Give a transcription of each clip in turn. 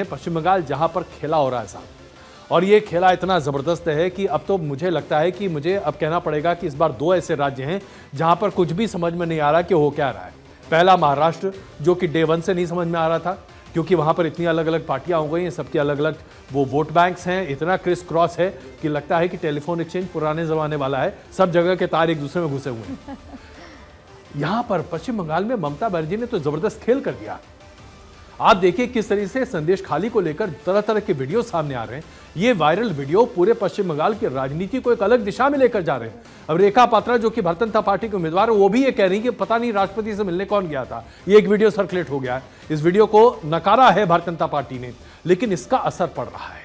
पश्चिम बंगाल जहां पर खेला हो रहा है साहब, और ये खेला इतना ज़बरदस्त है कि अब तो मुझे लगता है कि मुझे अब कहना पड़ेगा कि इस बार दो ऐसे राज्य हैं जहां पर कुछ भी समझ में नहीं आ रहा कि हो क्या रहा है। पहला महाराष्ट्र, जो कि डे वन से नहीं समझ में आ रहा था, क्योंकि वहां पर इतनी अलग अलग पार्टियां हो गई हैं, सबकी अलग अलग वो वोट बैंक्स हैं, इतना क्रिस क्रॉस है कि लगता है कि टेलीफोन एक्सचेंज पुराने ज़माने वाला है, सब जगह के तार एक दूसरे में घुसे हुए हैं। यहां पर पश्चिम बंगाल में ममता बनर्जी ने तो ज़बरदस्त खेल कर दिया। आप देखिए किस तरीके से संदेश खाली को लेकर तरह तरह के वीडियो सामने आ रहे हैं। ये वायरल वीडियो पूरे पश्चिम बंगाल की राजनीति को एक अलग दिशा में लेकर जा रहे हैं। अब रेखा पात्रा, जो कि भारतीय जनता पार्टी के उम्मीदवार है, वो भी ये कह रही है कि पता नहीं राष्ट्रपति से मिलने कौन गया था। ये एक वीडियो सर्कुलेट हो गया है। इस वीडियो को नकारा है भारतीय जनता पार्टी ने, लेकिन इसका असर पड़ रहा है,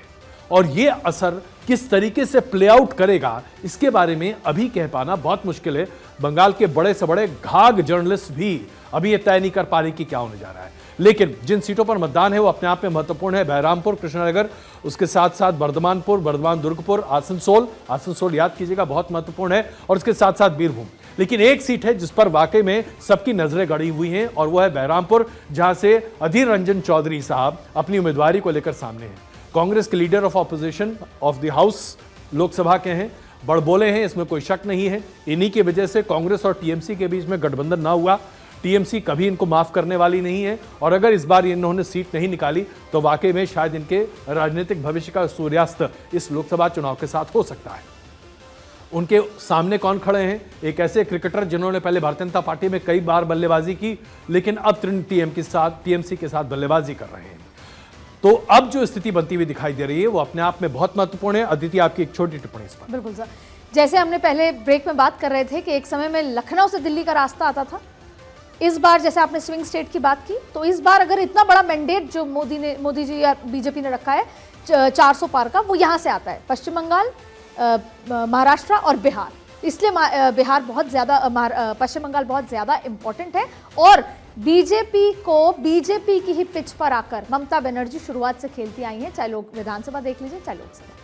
और ये असर किस तरीके से प्ले आउट करेगा इसके बारे में अभी कह पाना बहुत मुश्किल है। बंगाल के बड़े से बड़े घाघ जर्नलिस्ट भी अभी ये तय नहीं कर पा रही कि क्या होने जा रहा है। लेकिन जिन सीटों पर मतदान है वो अपने आप में महत्वपूर्ण है। बहरामपुर, कृष्णनगर, उसके साथ साथ बर्धमानपुर, बर्धमान दुर्गपुर, आसनसोल याद कीजिएगा, बहुत महत्वपूर्ण है, और उसके साथ साथ बीरभूम। लेकिन एक सीट है जिस पर वाकई में सबकी नजरें गड़ी हुई हैं, और वो है बहरामपुर, जहां से अधीर रंजन चौधरी साहब अपनी उम्मीदवारी को लेकर सामने हैं। कांग्रेस के leader of opposition of the house Lok Sabha के हैं, बड़बोले हैं, इसमें कोई शक नहीं है। इन्हीं की वजह से कांग्रेस और टीएमसी के बीच में गठबंधन ना हुआ। टीएमसी कभी इनको माफ करने वाली नहीं है, और अगर इस बार इन्होंने सीट नहीं निकाली तो वाकई में शायद इनके राजनीतिक भविष्य का सूर्यास्त इस लोकसभा चुनाव के साथ हो सकता है। उनके सामने कौन खड़े हैं? एक ऐसे क्रिकेटर जिन्होंने पहले भारतीय जनता पार्टी में कई बार बल्लेबाजी की, लेकिन अब टीएमसी के साथ बल्लेबाजी कर रहे हैं। तो अब जो स्थिति बनती हुई दिखाई दे रही है वो अपने आप में बहुत महत्वपूर्ण है। अदिति, आपकी एक छोटी टिप्पणी इस पर। बिल्कुल सर, जैसे हमने पहले ब्रेक में बात कर रहे थे कि एक समय में लखनऊ से दिल्ली का रास्ता आता था, इस बार जैसे आपने स्विंग स्टेट की बात की, तो इस बार अगर इतना बड़ा मैंडेट जो मोदी जी या बीजेपी ने रखा है 400 पार का, वो यहाँ से आता है। पश्चिम बंगाल, महाराष्ट्र और बिहार, इसलिए बिहार बहुत ज़्यादा, पश्चिम बंगाल बहुत ज़्यादा इंपॉर्टेंट है। और बीजेपी की ही पिच पर आकर ममता बनर्जी शुरुआत से खेलती आई हैं, चाहे लोग विधानसभा देख लीजिए, चाहे लोकसभा।